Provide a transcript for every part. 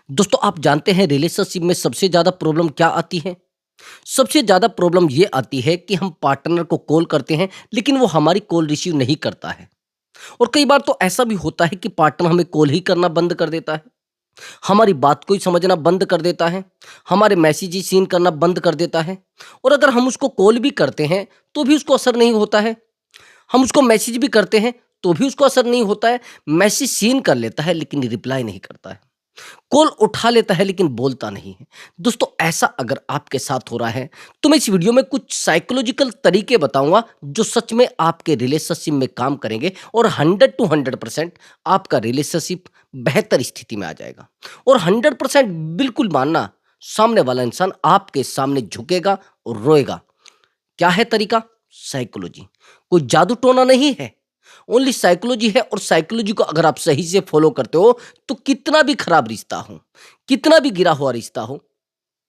दोस्तों आप जानते हैं रिलेशनशिप में सबसे ज़्यादा प्रॉब्लम क्या आती है? सबसे ज़्यादा प्रॉब्लम ये आती है कि हम पार्टनर को कॉल करते हैं लेकिन वो हमारी कॉल रिसीव नहीं करता है। और कई बार तो ऐसा भी होता है कि पार्टनर हमें कॉल ही करना बंद कर देता है, हमारी बात को ही समझना बंद कर देता है, हमारे मैसेज ही सीन करना बंद कर देता है। और अगर हम उसको कॉल भी करते हैं तो भी उसको असर नहीं होता है, हम उसको मैसेज भी करते हैं तो भी उसको असर नहीं होता है। मैसेज सीन कर लेता है लेकिन रिप्लाई नहीं करता है, कॉल उठा लेता है लेकिन बोलता नहीं है। दोस्तों ऐसा अगर आपके साथ हो रहा है तो मैं इस वीडियो में कुछ साइकोलॉजिकल तरीके बताऊंगा जो सच में आपके रिलेशनशिप में काम करेंगे और 100 to 100% आपका रिलेशनशिप बेहतर स्थिति में आ जाएगा। और 100% बिल्कुल मानना, सामने वाला इंसान आपके सामने झुकेगा और रोएगा। क्या है तरीका? साइकोलॉजी, कोई जादू टोना नहीं है, ओनली साइकोलॉजी है। और साइकोलॉजी को अगर आप सही से फॉलो करते हो तो कितना भी खराब रिश्ता हो, कितना भी गिरा हुआ रिश्ता हो,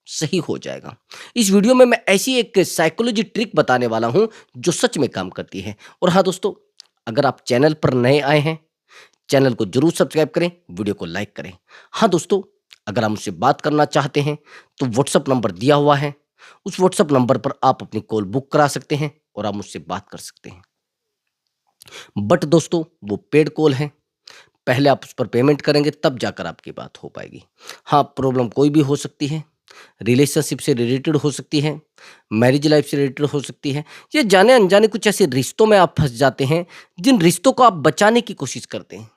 सही हो जाएगा। इस वीडियो में मैं ऐसी एक साइकोलॉजी ट्रिक बताने वाला हूं जो सच में काम करती है। और हाँ दोस्तों, अगर आप चैनल पर नए आए हैं, चैनल को जरूर सब्सक्राइब करें, वीडियो को लाइक करें। हाँ दोस्तों, अगर आप मुझसे बात करना चाहते हैं तो व्हाट्सअप नंबर दिया हुआ है, उस व्हाट्सअप नंबर पर आप अपनी कॉल बुक करा सकते हैं और आप मुझसे बात कर सकते हैं। बट दोस्तों वो पेड कॉल है, पहले आप उस पर पेमेंट करेंगे तब जाकर आपकी बात हो पाएगी। हाँ, प्रॉब्लम कोई भी हो सकती है, रिलेशनशिप से रिलेटेड हो सकती है, मैरिज लाइफ से रिलेटेड हो सकती है, या जाने अनजाने कुछ ऐसे रिश्तों में आप फंस जाते हैं जिन रिश्तों को आप बचाने की कोशिश करते हैं,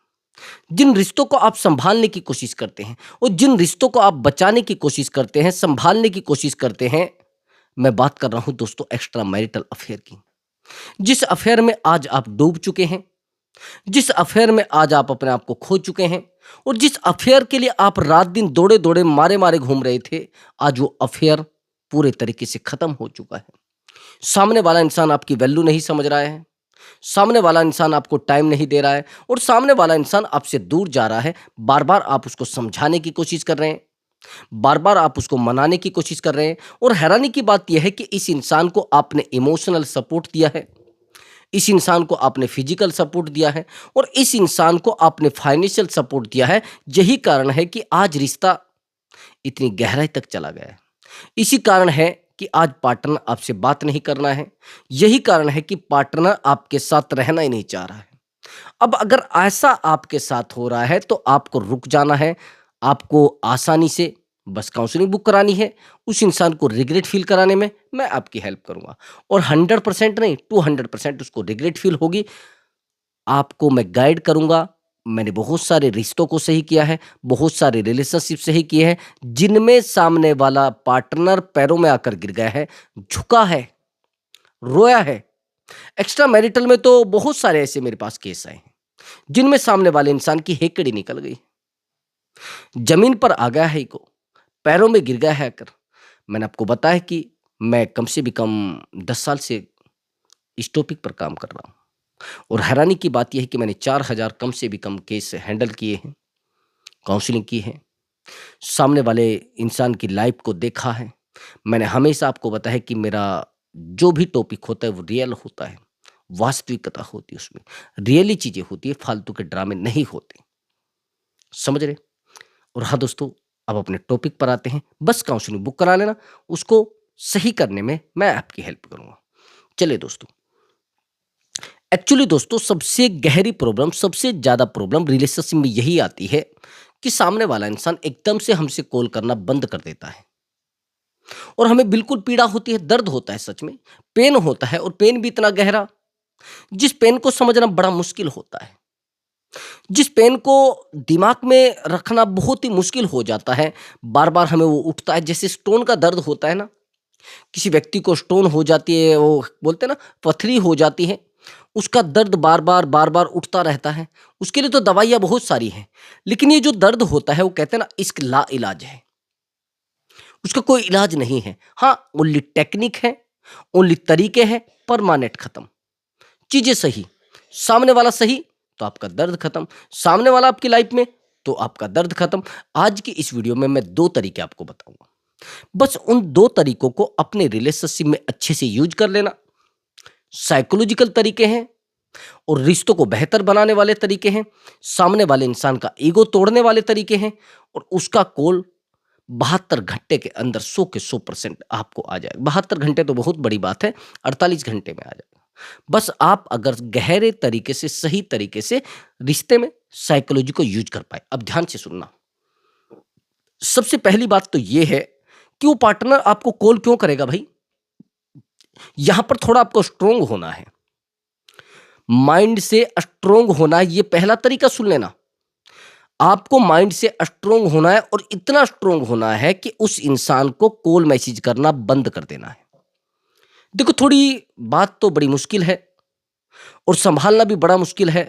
जिन रिश्तों को आप संभालने की कोशिश करते हैं। और जिन रिश्तों को आप बचाने की कोशिश करते हैं, संभालने की कोशिश करते हैं, मैं बात कर रहा हूं दोस्तों एक्स्ट्रा मैरिटल अफेयर की। जिस अफेयर में आज आप डूब चुके हैं, जिस अफेयर में आज आप अपने आप को खो चुके हैं, और जिस अफेयर के लिए आप रात दिन दौड़े दौड़े मारे मारे घूम रहे थे, आज वो अफेयर पूरे तरीके से खत्म हो चुका है। सामने वाला इंसान आपकी वैल्यू नहीं समझ रहा है, सामने वाला इंसान आपको टाइम नहीं दे रहा है, और सामने वाला इंसान आपसे दूर जा रहा है। बार बार आप उसको समझाने की कोशिश कर रहे हैं, बार बार आप उसको मनाने की कोशिश कर रहे हैं। और हैरानी की बात यह है कि इस इंसान को आपने इमोशनल सपोर्ट दिया है, इस इंसान को आपने फिजिकल सपोर्ट दिया है, और इस इंसान को आपने फाइनेंशियल सपोर्ट दिया है। यही कारण है कि आज रिश्ता इतनी गहराई तक चला गया है। इसी कारण है कि आज पार्टनर आपसे बात नहीं करना है, यही कारण है कि पार्टनर आपके साथ रहना ही नहीं चाह रहा है। अब अगर ऐसा आपके साथ हो रहा है तो आपको रुक जाना है, आपको आसानी से बस काउंसलिंग बुक करानी है। उस इंसान को रिग्रेट फील कराने में मैं आपकी हेल्प करूंगा, और 100% नहीं 200% उसको रिग्रेट फील होगी। आपको मैं गाइड करूंगा। मैंने बहुत सारे रिश्तों को सही किया है, बहुत सारे रिलेशनशिप सही किए हैं जिनमें सामने वाला पार्टनर पैरों में आकर गिर गया है, झुका है, रोया है। एक्स्ट्रा मैरिटल में तो बहुत सारे ऐसे मेरे पास केस आए हैं जिनमें सामने वाले इंसान की हेकड़ी निकल गई, जमीन पर आ गया है, को पैरों में गिर गया है आकर। मैंने आपको बताया कि मैं कम से भी कम 10 साल से इस टॉपिक पर काम कर रहा हूँ, और हैरानी की बात यह है कि मैंने 4000 कम से भी कम केस हैंडल किए हैं, काउंसलिंग की है, सामने वाले इंसान की लाइफ को देखा है। मैंने हमेशा आपको बताया कि मेरा जो भी टॉपिक होता है वो रियल होता है, वास्तविकता होती है, उसमें रियली चीजें होती है, फालतू के ड्रामे नहीं होते। समझ रहे? और हाँ दोस्तों, अब अपने टॉपिक पर आते हैं। बस काउंसलिंग बुक करा लेना, उसको सही करने में मैं आपकी हेल्प करूंगा। चलिए दोस्तों, एक्चुअली दोस्तों सबसे गहरी प्रॉब्लम, सबसे ज़्यादा प्रॉब्लम रिलेशनशिप में यही आती है कि सामने वाला इंसान एकदम से हमसे कॉल करना बंद कर देता है, और हमें बिल्कुल पीड़ा होती है, दर्द होता है, सच में पेन होता है, और पेन भी इतना गहरा जिस पेन को समझना बड़ा मुश्किल होता है, जिस पेन को दिमाग में रखना बहुत ही मुश्किल हो जाता है। बार बार हमें वो उठता है, जैसे स्टोन का दर्द होता है ना, किसी व्यक्ति को स्टोन हो जाती है, वो बोलते हैं ना पथरी हो जाती है, उसका दर्द बार बार उठता रहता है। उसके लिए तो दवाइयाँ बहुत सारी हैं, लेकिन ये जो दर्द होता है वो कहते हैं ना इश्क ला इलाज है, उसका कोई इलाज नहीं है। हाँ, ओनली टेक्निक है, ओनली तरीके हैं, परमानेंट खत्म। चीजें सही, सामने वाला सही तो आपका दर्द खत्म, सामने वाला आपकी लाइफ में तो आपका दर्द खत्म। आज की इस वीडियो में मैं 2 तरीके आपको बताऊंगा, बस उन 2 तरीकों को अपने रिलेशनशिप में अच्छे से यूज कर लेना। साइकोलॉजिकल तरीके हैं, और रिश्तों को बेहतर बनाने वाले तरीके हैं, सामने वाले इंसान का ईगो तोड़ने वाले तरीके हैं, और उसका कॉल 72 घंटे के अंदर 100 के 100% आपको आ जाएगा। 72 घंटे तो बहुत बड़ी बात है, 48 घंटे में आ जाएगा। बस आप अगर गहरे तरीके से, सही तरीके से रिश्ते में साइकोलॉजी को यूज कर पाए। अब ध्यान से सुनना। सबसे पहली बात तो ये है कि वो पार्टनर आपको कॉल क्यों करेगा भाई? यहां पर थोड़ा आपको स्ट्रोंग होना है, माइंड से स्ट्रोंग होना है। ये पहला तरीका सुन लेना। आपको माइंड से स्ट्रोंग होना है, और इतना स्ट्रोंग होना है कि उस इंसान को कॉल मैसेज करना बंद कर देना है। देखो, थोड़ी बात तो बड़ी मुश्किल है, और संभालना भी बड़ा मुश्किल है,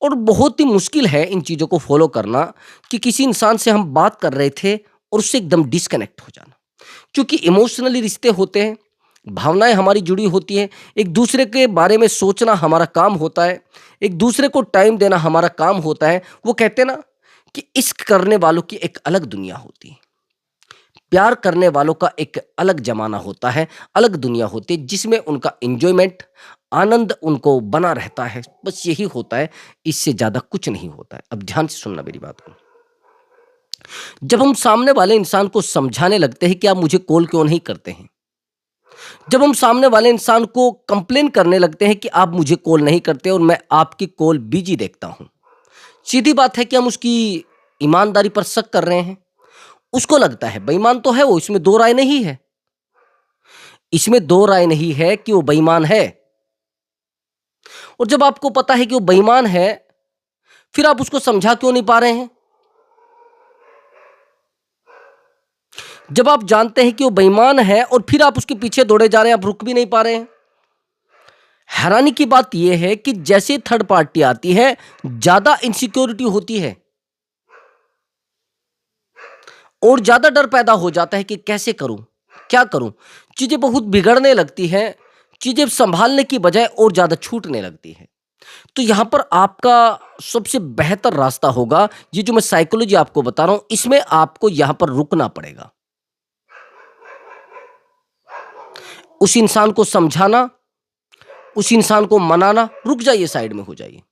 और बहुत ही मुश्किल है इन चीज़ों को फॉलो करना कि किसी इंसान से हम बात कर रहे थे और उससे एकदम डिस्कनेक्ट हो जाना। क्योंकि इमोशनली रिश्ते होते हैं, भावनाएं हमारी जुड़ी होती हैं, एक दूसरे के बारे में सोचना हमारा काम होता है, एक दूसरे को टाइम देना हमारा काम होता है। वो कहते हैं ना कि इश्क करने वालों की एक अलग दुनिया होती है, प्यार करने वालों का एक अलग जमाना होता है, अलग दुनिया होती है, जिसमें उनका एंजॉयमेंट, आनंद उनको बना रहता है। बस यही होता है, इससे ज्यादा कुछ नहीं होता है। अब ध्यान से सुनना मेरी बात को। जब हम सामने वाले इंसान को समझाने लगते हैं कि आप मुझे कॉल क्यों नहीं करते हैं, जब हम सामने वाले इंसान को कंप्लेन करने लगते हैं कि आप मुझे कॉल नहीं करते और मैं आपकी कॉल बिजी देखता हूं, सीधी बात है कि हम उसकी ईमानदारी पर शक कर रहे हैं। उसको लगता है बेईमान तो है वो, इसमें दो राय नहीं है, इसमें दो राय नहीं है कि वो बेईमान है। और जब आपको पता है कि वो बेईमान है, फिर आप उसको समझा क्यों नहीं पा रहे हैं? जब आप जानते हैं कि वो बेईमान है और फिर आप उसके पीछे दौड़े जा रहे हैं, आप रुक भी नहीं पा रहे हैं। हैरानी की बात यह है कि जैसे थर्ड पार्टी आती है, ज्यादा इनसिक्योरिटी होती है और ज्यादा डर पैदा हो जाता है कि कैसे करूं, क्या करूं। चीजें बहुत बिगड़ने लगती हैं, चीजें संभालने की बजाय और ज्यादा छूटने लगती है। तो यहां पर आपका सबसे बेहतर रास्ता होगा, ये जो मैं साइकोलॉजी आपको बता रहा हूं, इसमें आपको यहां पर रुकना पड़ेगा। उस इंसान को समझाना, उस इंसान को मनाना, रुक जाइए, साइड में हो जाइए।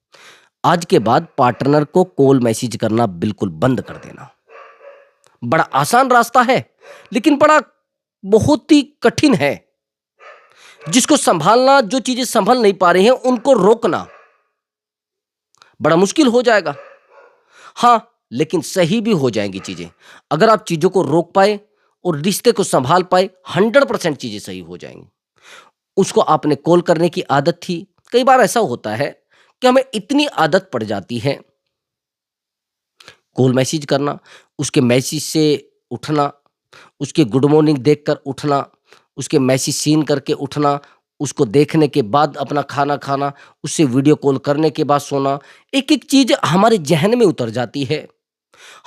आज के बाद पार्टनर को कॉल मैसेज करना बिल्कुल बंद कर देना। बड़ा आसान रास्ता है, लेकिन बड़ा बहुत ही कठिन है। जिसको संभालना, जो चीजें संभल नहीं पा रही हैं, उनको रोकना बड़ा मुश्किल हो जाएगा। हाँ, लेकिन सही भी हो जाएंगी चीजें। अगर आप चीजों को रोक पाए और रिश्ते को संभाल पाए, 100% चीजें सही हो जाएंगी। उसको आपने कॉल करने की आदत थी। कई बार ऐसा होता है कि हमें इतनी आदत पड़ जाती है कॉल मैसेज करना, उसके मैसेज से उठना, उसके गुड मॉर्निंग देखकर उठना, उसके मैसेज सीन करके उठना, उसको देखने के बाद अपना खाना खाना, उससे वीडियो कॉल करने के बाद सोना। एक एक चीज हमारे जहन में उतर जाती है,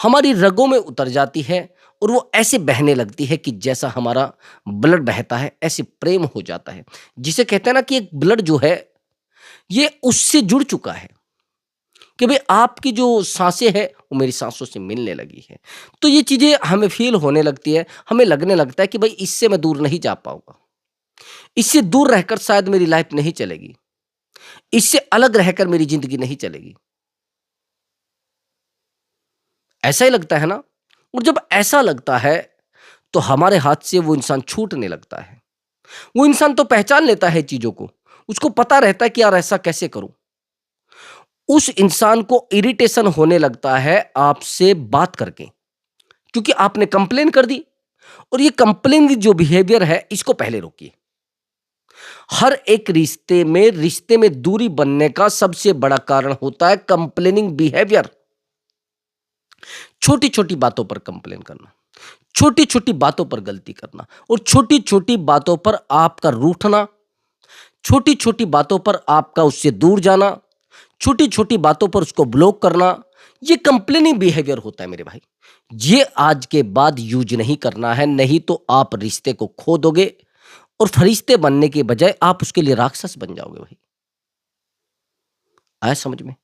हमारी रगों में उतर जाती है, और वो ऐसे बहने लगती है कि जैसा हमारा ब्लड बहता है, ऐसे प्रेम हो जाता है। जिसे कहते हैं ना कि एक ब्लड जो है, ये उससे जुड़ चुका है कि भाई आपकी जो सांसें हैं वो मेरी सांसों से मिलने लगी है। तो ये चीजें हमें फील होने लगती है, हमें लगने लगता है कि भाई इससे मैं दूर नहीं जा पाऊंगा, इससे दूर रहकर शायद मेरी लाइफ नहीं चलेगी, इससे अलग रहकर मेरी जिंदगी नहीं चलेगी। ऐसा ही लगता है ना? और जब ऐसा लगता है, तो हमारे हाथ से वो इंसान छूटने लगता है। वो इंसान तो पहचान लेता है चीजों को, उसको पता रहता है कि यार ऐसा कैसे करूं। उस इंसान को इरिटेशन होने लगता है आपसे बात करके, क्योंकि आपने कंप्लेन कर दी। और ये कंप्लेन जो बिहेवियर है, इसको पहले रोकिए। हर एक रिश्ते में दूरी बनने का सबसे बड़ा कारण होता है कंप्लेनिंग बिहेवियर। छोटी छोटी बातों पर कंप्लेन करना, छोटी छोटी बातों पर गलती करना, और छोटी छोटी बातों पर आपका रूठना, छोटी छोटी बातों पर आपका उससे दूर जाना, छोटी छोटी बातों पर उसको ब्लॉक करना, ये कंप्लेनिंग बिहेवियर होता है मेरे भाई। ये आज के बाद यूज नहीं करना है, नहीं तो आप रिश्ते को खो दोगे, और फरिश्ते बनने के बजाय आप उसके लिए राक्षस बन जाओगे भाई। आया समझ में?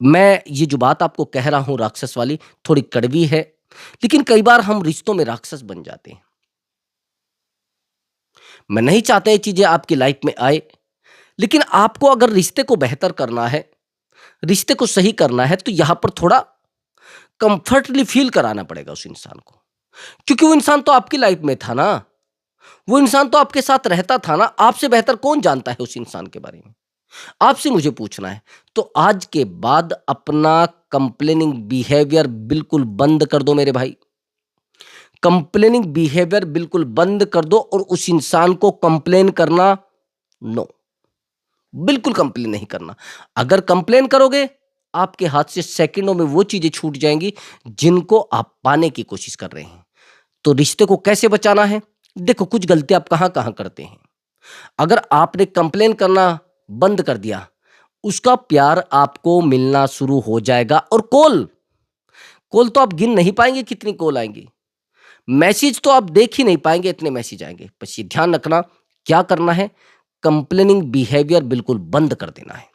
मैं ये जो बात आपको कह रहा हूं राक्षस वाली, थोड़ी कड़वी है, लेकिन कई बार हम रिश्तों में राक्षस बन जाते हैं। मैं नहीं चाहता ये चीजें आपकी लाइफ में आए, लेकिन आपको अगर रिश्ते को बेहतर करना है, रिश्ते को सही करना है, तो यहां पर थोड़ा कंफर्टली फील कराना पड़ेगा उस इंसान को, क्योंकि वो इंसान तो आपकी लाइफ में था ना, वो इंसान तो आपके साथ रहता था ना। आपसे बेहतर कौन जानता है उस इंसान के बारे में? आपसे मुझे पूछना है। तो आज के बाद अपना कंप्लेनिंग बिहेवियर बिल्कुल बंद कर दो मेरे भाई। कंप्लेनिंग बिहेवियर बिल्कुल बंद कर दो और उस इंसान को कंप्लेन करना, नो, बिल्कुल कंप्लेन नहीं करना। अगर कंप्लेन करोगे, आपके हाथ से सेकंडों में वो चीजें छूट जाएंगी जिनको आप पाने की कोशिश कर रहे हैं। तो रिश्ते को कैसे बचाना है? देखो, कुछ गलती आप कहां कहां करते हैं। अगर आपने कंप्लेन करना बंद कर दिया, उसका प्यार आपको मिलना शुरू हो जाएगा। और कॉल कॉल तो आप गिन नहीं पाएंगे कितनी कॉल आएंगी। मैसेज तो आप देख ही नहीं पाएंगे, इतने मैसेज आएंगे। बस ये ध्यान रखना, क्या करना है, कंप्लेनिंग बिहेवियर बिल्कुल बंद कर देना है।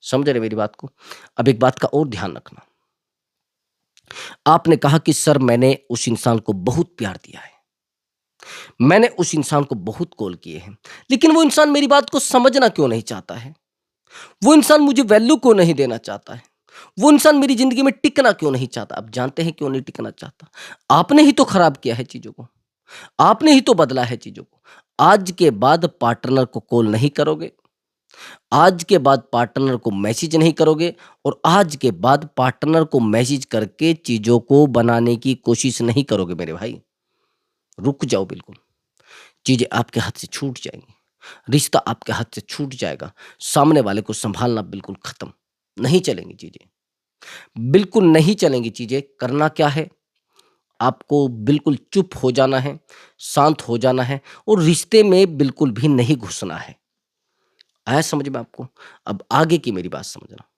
समझ रहे मेरी बात को? अब एक बात का और ध्यान रखना। आपने कहा कि सर मैंने उस इंसान को बहुत प्यार दिया है, मैंने उस इंसान को बहुत कॉल किए हैं, लेकिन वो इंसान मेरी बात को समझना क्यों नहीं चाहता है? वो इंसान मुझे वैल्यू क्यों नहीं देना चाहता है? वो इंसान मेरी जिंदगी में टिकना क्यों नहीं चाहता? आप जानते हैं क्यों नहीं टिकना चाहता? आपने ही तो खराब किया है चीजों को, आपने ही तो बदला है चीजों को। आज के बाद पार्टनर को कॉल नहीं करोगे, आज के बाद पार्टनर को मैसेज नहीं करोगे, और आज के बाद पार्टनर को मैसेज करके चीजों को बनाने की कोशिश नहीं करोगे मेरे भाई। रुक जाओ बिल्कुल। चीजें आपके हाथ से छूट जाएंगी, रिश्ता आपके हाथ से छूट जाएगा, सामने वाले को संभालना बिल्कुल खत्म। नहीं चलेंगी चीजें, बिल्कुल नहीं चलेंगी चीजें। करना क्या है, आपको बिल्कुल चुप हो जाना है, शांत हो जाना है, और रिश्ते में बिल्कुल भी नहीं घुसना है। आया समझ में आपको? अब आगे की मेरी बात समझना।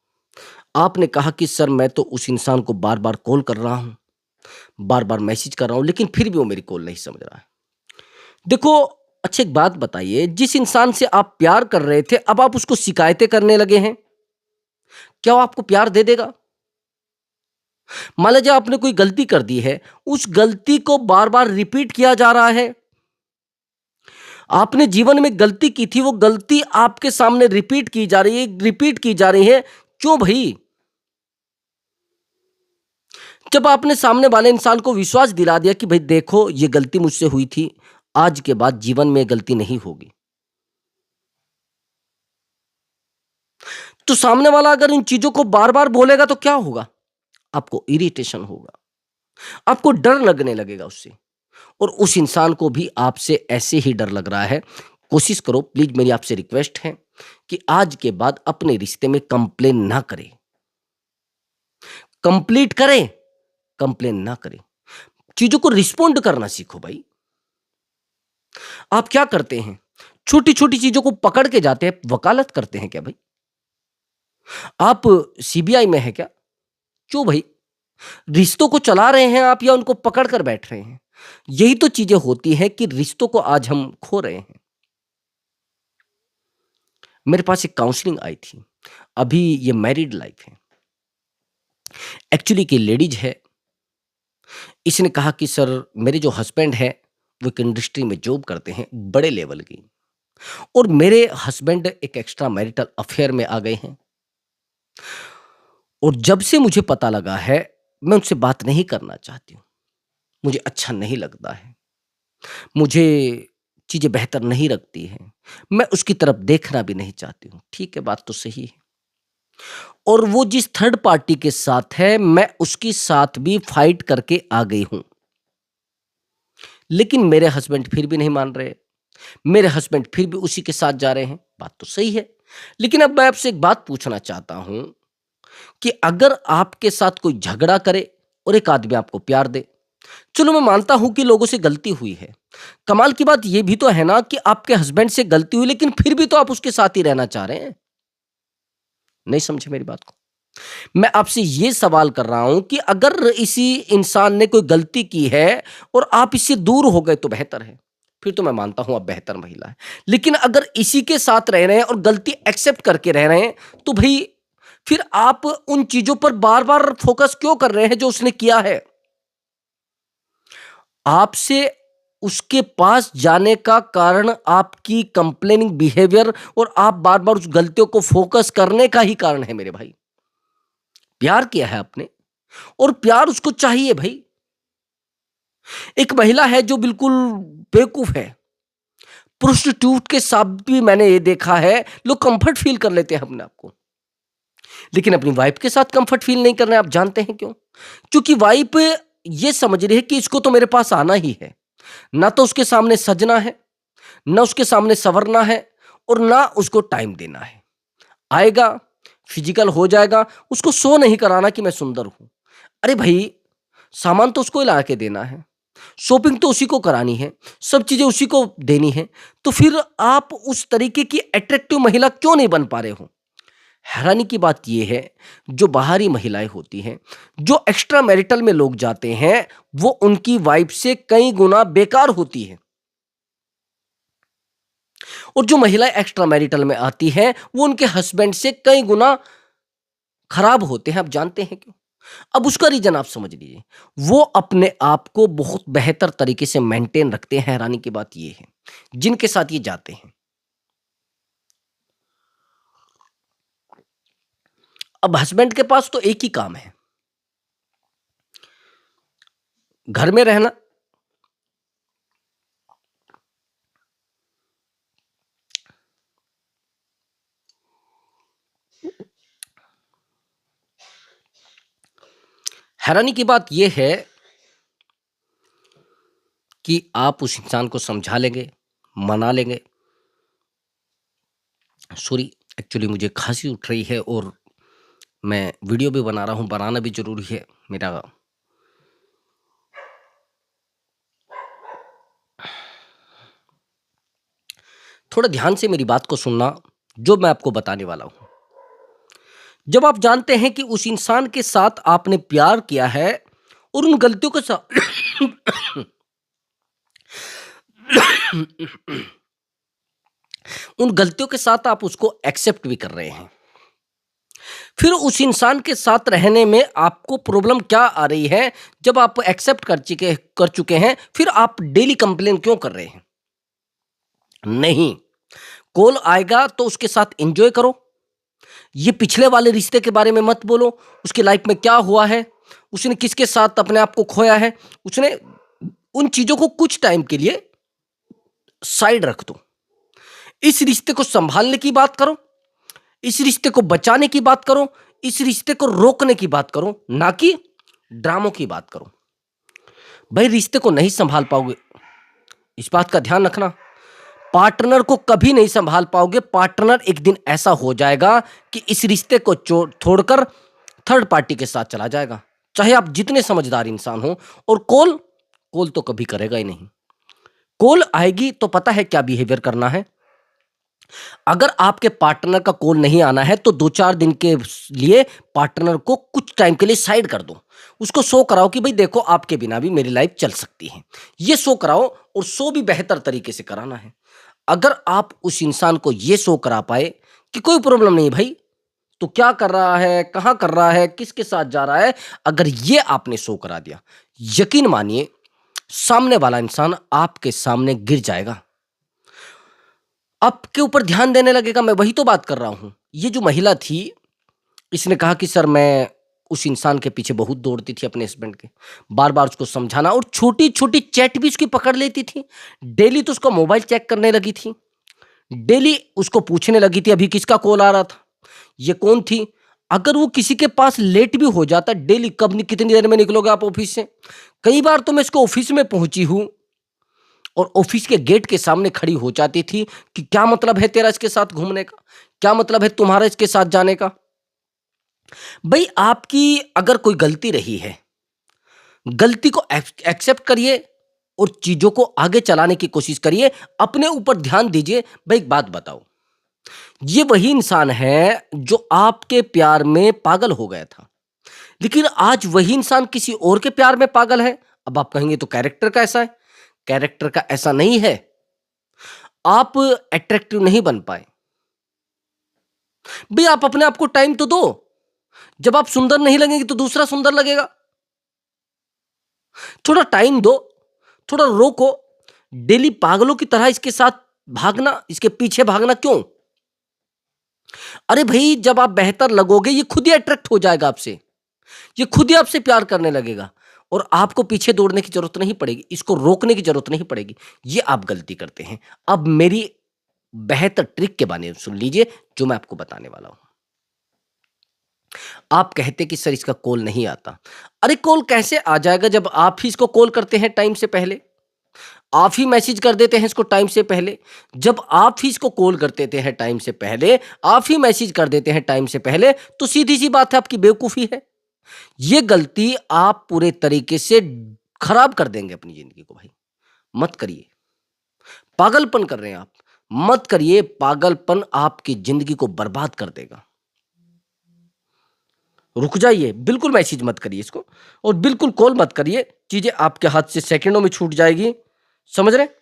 आपने कहा कि सर मैं तो उस इंसान को बार बार कॉल कर रहा हूं, बार बार मैसेज कर रहा हूं, लेकिन फिर भी वो मेरी कॉल नहीं समझ रहा है। देखो, अच्छा एक बात बताइए, जिस इंसान से आप प्यार कर रहे थे, अब आप उसको शिकायतें करने लगे हैं, क्या वो आपको प्यार दे देगा? मान लीजिए आपने कोई गलती कर दी है, उस गलती को बार बार रिपीट किया जा रहा है। आपने जीवन में गलती की थी, वो गलती आपके सामने रिपीट की जा रही है, रिपीट की जा रही है। क्यों भाई? जब आपने सामने वाले इंसान को विश्वास दिला दिया कि भाई देखो ये गलती मुझसे हुई थी, आज के बाद जीवन में गलती नहीं होगी, तो सामने वाला अगर इन चीजों को बार बार बोलेगा तो क्या होगा? आपको इरिटेशन होगा, आपको डर लगने लगेगा उससे, और उस इंसान को भी आपसे ऐसे ही डर लग रहा है। कोशिश करो प्लीज, मेरी आपसे रिक्वेस्ट है कि आज के बाद अपने रिश्ते में कंप्लेन ना करें, कंप्लीट करें, कंप्लेन ना करें। चीजों को रिस्पोंड करना सीखो भाई। आप क्या करते हैं, छोटी छोटी चीजों को पकड़ के जाते हैं। वकालत करते हैं क्या भाई? आप सीबीआई में है क्या? क्यों भाई? रिश्तों को चला रहे हैं आप, या उनको पकड़ कर बैठ रहे हैं? यही तो चीजें होती हैं कि रिश्तों को आज हम खो रहे हैं। मेरे पास एक काउंसलिंग आई थी, अभी ये मैरिड लाइफ है, एक्चुअली की लेडीज है। इसने कहा कि सर मेरे जो हस्बैंड है वो एक इंडस्ट्री में जॉब करते हैं, बड़े लेवल की, और मेरे हस्बैंड एक एक्स्ट्रा मैरिटल अफेयर में आ गए हैं, और जब से मुझे पता लगा है, मैं उनसे बात नहीं करना चाहती हूँ। मुझे अच्छा नहीं लगता है, मुझे चीजें बेहतर नहीं लगती हैं, मैं उसकी तरफ देखना भी नहीं चाहती हूँ। ठीक है, बात तो सही है। और वो जिस थर्ड पार्टी के साथ है, मैं उसके साथ भी फाइट करके आ गई हूं, लेकिन मेरे हस्बैंड फिर भी नहीं मान रहे, मेरे हस्बैंड फिर भी उसी के साथ जा रहे हैं। बात तो सही है, लेकिन अब मैं आपसे एक बात पूछना चाहता हूं कि अगर आपके साथ कोई झगड़ा करे और एक आदमी आपको प्यार दे, चलो मैं मानता हूं कि लोगों से गलती हुई है, कमाल की बात यह भी तो है ना कि आपके हस्बैंड से गलती हुई, लेकिन फिर भी तो आप उसके साथ ही रहना चाह रहे हैं। नहीं समझे मेरी बात को? मैं आपसे ये सवाल कर रहा हूं कि अगर इसी इंसान ने कोई गलती की है और आप इससे दूर हो गए तो बेहतर है, फिर तो मैं मानता हूं आप बेहतर महिला है। लेकिन अगर इसी के साथ रह रहे हैं और गलती एक्सेप्ट करके रह रहे हैं, तो भाई फिर आप उन चीजों पर बार बार फोकस क्यों कर रहे हैं जो उसने किया है? आपसे उसके पास जाने का कारण आपकी कंप्लेनिंग बिहेवियर और आप बार-बार उस गलतियों को फोकस करने का ही कारण है मेरे भाई। प्यार किया है आपने और प्यार उसको चाहिए भाई। एक महिला है जो बिल्कुल बेवकूफ है, प्रोस्टिट्यूट के साथ भी मैंने ये देखा है, लोग कंफर्ट फील कर लेते हैं अपने आप को, लेकिन अपनी वाइफ के साथ कंफर्ट फील नहीं कर रहे हैं। आप जानते हैं क्यों? क्योंकि वाइफ ये समझ रही है कि इसको तो मेरे पास आना ही है, ना तो उसके सामने सजना है, ना उसके सामने संवरना है और ना उसको टाइम देना है। आएगा, फिजिकल हो जाएगा, उसको शो नहीं कराना कि मैं सुंदर हूं। अरे भाई, सामान तो उसको ही ला के देना है, शॉपिंग तो उसी को करानी है, सब चीजें उसी को देनी है, तो फिर आप उस तरीके की अट्रैक्टिव महिला क्यों नहीं बन पा रहे हो? हैरानी की बात यह है, जो बाहरी महिलाएं होती हैं, जो एक्स्ट्रा मैरिटल में लोग जाते हैं, वो उनकी वाइफ से कई गुना बेकार होती है, और जो महिलाएं एक्स्ट्रा मैरिटल में आती हैं, वो उनके हस्बैंड से कई गुना खराब होते हैं। आप जानते हैं क्यों? अब उसका रीजन आप समझ लीजिए, वो अपने आप को बहुत बेहतर तरीके से मेंटेन रखते हैं। हैरानी की बात यह है, जिनके साथ ये जाते हैं। अब हस्बैंड के पास तो एक ही काम है, घर में रहना, हैरानी की बात यह है कि आप उस इंसान को समझा लेंगे, मना लेंगे। सॉरी, एक्चुअली मुझे खांसी उठ रही है और मैं वीडियो भी बना रहा हूँ, बनाना भी जरूरी है मेरा। थोड़ा ध्यान से मेरी बात को सुनना, जो मैं आपको बताने वाला हूं। जब आप जानते हैं कि उस इंसान के साथ आपने प्यार किया है और उन गलतियों के साथ उन गलतियों के साथ आप उसको एक्सेप्ट भी कर रहे हैं, फिर उस इंसान के साथ रहने में आपको प्रॉब्लम क्या आ रही है? जब आप एक्सेप्ट कर चुके हैं, फिर आप डेली कंप्लेन क्यों कर रहे हैं? नहीं, कॉल आएगा तो उसके साथ एंजॉय करो। ये पिछले वाले रिश्ते के बारे में मत बोलो, उसकी लाइफ में क्या हुआ है, उसने किसके साथ अपने आप को खोया है, उसने उन चीजों को कुछ टाइम के लिए साइड रख दो। इस रिश्ते को संभालने की बात करो, इस रिश्ते को बचाने की बात करो, इस रिश्ते को रोकने की बात करो, ना कि ड्रामों की बात करो। भाई, रिश्ते को नहीं संभाल पाओगे, इस बात का ध्यान रखना। पार्टनर को कभी नहीं संभाल पाओगे। पार्टनर एक दिन ऐसा हो जाएगा कि इस रिश्ते को छोड़कर थर्ड पार्टी के साथ चला जाएगा, चाहे आप जितने समझदार इंसान हो। और कॉल कॉल तो कभी करेगा ही नहीं। कॉल आएगी तो पता है क्या बिहेवियर करना है। अगर आपके पार्टनर का कॉल नहीं आना है तो 2-4 दिन के लिए पार्टनर को कुछ टाइम के लिए साइड कर दो। उसको शो कराओ कि भाई देखो, आपके बिना भी मेरी लाइफ चल सकती है। ये शो कराओ, और शो भी बेहतर तरीके से कराना है। अगर आप उस इंसान को ये शो करा पाए कि कोई प्रॉब्लम नहीं भाई, तो क्या कर रहा है, कहां कर रहा है, किसके साथ जा रहा है, अगर ये आपने शो करा दिया, यकीन मानिए सामने वाला इंसान आपके सामने गिर जाएगा, आपके ऊपर ध्यान देने लगेगा। मैं वही तो बात कर रहा हूं। ये जो महिला थी, इसने कहा कि सर, मैं उस इंसान के पीछे बहुत दौड़ती थी अपने हस्बैंड के, बार बार उसको समझाना, और छोटी छोटी चैट भी उसकी पकड़ लेती थी। डेली तो उसका मोबाइल चेक करने लगी थी, डेली उसको पूछने लगी थी अभी किसका कॉल आ रहा था, ये कौन थी। अगर वो किसी के पास लेट भी हो जाता, डेली कितनी देर में निकलोगे आप ऑफिस से। कई बार तो मैं इसको ऑफिस में पहुंची हूं और ऑफिस के गेट के सामने खड़ी हो जाती थी कि क्या मतलब है तेरा इसके साथ घूमने का, क्या मतलब है तुम्हारा इसके साथ जाने का। भाई, आपकी अगर कोई गलती रही है, गलती को एक्सेप्ट करिए और चीजों को आगे चलाने की कोशिश करिए, अपने ऊपर ध्यान दीजिए। भाई, एक बात बताओ, ये वही इंसान है जो आपके प्यार में पागल हो गया था, लेकिन आज वही इंसान किसी और के प्यार में पागल है। अब आप कहेंगे तो कैरेक्टर का ऐसा है। कैरेक्टर का ऐसा नहीं है, आप अट्रैक्टिव नहीं बन पाए। भाई, आप अपने आप को टाइम तो दो। जब आप सुंदर नहीं लगेंगे तो दूसरा सुंदर लगेगा। थोड़ा टाइम दो, थोड़ा रोको। डेली पागलों की तरह इसके साथ भागना, इसके पीछे भागना क्यों? अरे भई, जब आप बेहतर लगोगे ये खुद ही अट्रैक्ट हो जाएगा आपसे। ये खुद ही आपसे प्यार करने लगेगा और आपको पीछे दौड़ने की ज़रूरत नहीं पड़ेगी, इसको रोकने की ज़रूरत नहीं पड़ेगी। ये आप गलती करते हैं। अब मेरी बेहतर ट्रिक के बारे में सुन लीजिए जो मैं आपको बताने वाला हूँ। आप कहते कि सर इसका कॉल नहीं आता। अरे कॉल कैसे आ जाएगा जब आप ही इसको कॉल करते हैं टाइम से पहले? आप ही मैसेज कर देते हैं इसको टाइम से पहले। जब आप ही इसको कॉल कर देते हैं टाइम से पहले, आप ही मैसेज कर देते हैं टाइम से पहले, तो सीधी-सी बात है आपकी बेवकूफ़ी है। ये गलती आप पूरे तरीके से खराब कर देंगे अपनी ज़िंदगी को भाई। मत करिए। पागलपन कर रहे हैं आप। मत करिए, पागलपन आपकी ज़िंदगी को बर्बाद कर देगा। रुक जाइए, बिल्कुल मैसेज मत करिए इसको और बिल्कुल कॉल मत करिए, चीज़ें आपके हाथ से सेकंडों में छूट जाएगी, समझ रहे हैं?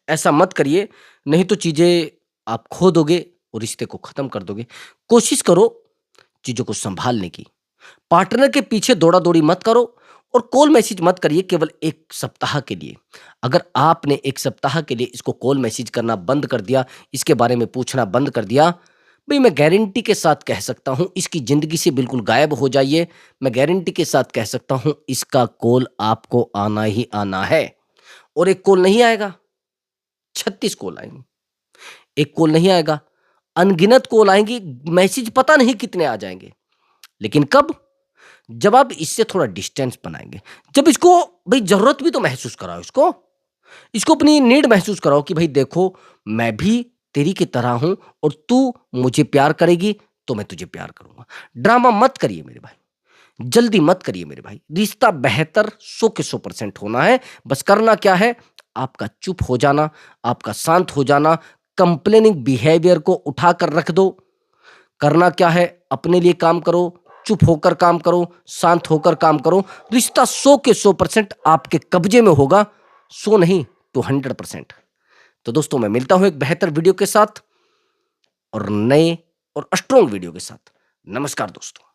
ऐसा मत करिए, नहीं तो चीज़ें आप खो दोगे और रिश्ते को ख़त्म कर दोगे। कोशिश करो चीज़ों को सँभालने की। पार्टनर के पीछे दौड़ा-दौड़ी मत करो और कॉल मैसेज मत करिए केवल 1 सप्ताह के लिए। अगर आपने 1 सप्ताह के लिए इसको कॉल मैसेज करना बंद कर दिया, इसके बारे में पूछना बंद कर दिया, भई मैं गारंटी के साथ कह सकता हूँ इसकी ज़िंदगी से बिल्कुल गायब हो जाइए। मैं गारंटी के साथ कह सकता हूँ इसका कॉल आपको आना ही आना है और 1 कॉल नहीं आएगा, 36 कॉल आएँगी। 1 कॉल नहीं आएगा, अनगिनत कॉल आएँगी, मैसेज पता नहीं कितने आ जाएँगे। लेकिन कब? जब आप इससे थोड़ा डिस्टेंस बनाएँगे। जब इसको भई ज़रूरत भी तो महसूस कराओ इसको। इसको अपनी नीड महसूस कराओ कि भई देखो, मैं भी तेरी की तरह हूँ और तू मुझे प्यार करेगी तो मैं तुझे प्यार करूँगा। ड्रामा मत करिए मेरे भाई, जल्दी मत करिए मेरे भाई। रिश्ता बेहतर 100 के 100% होना है। बस करना क्या है? आपका चुप हो जाना, आपका शांत हो जाना, कंप्लेनिंग बिहेवियर को उठाकर रख दो। करना क्या है? अपने लिए काम करो, चुप होकर काम करो, शांत होकर काम करो। रिश्ता 100 के 100% आपके कब्जे में होगा, 100 नहीं तो 100%। तो दोस्तों मैं मिलता हूँ एक बेहतर वीडियो के साथ और नए और स्ट्रॉन्ग वीडियो के साथ। नमस्कार दोस्तों।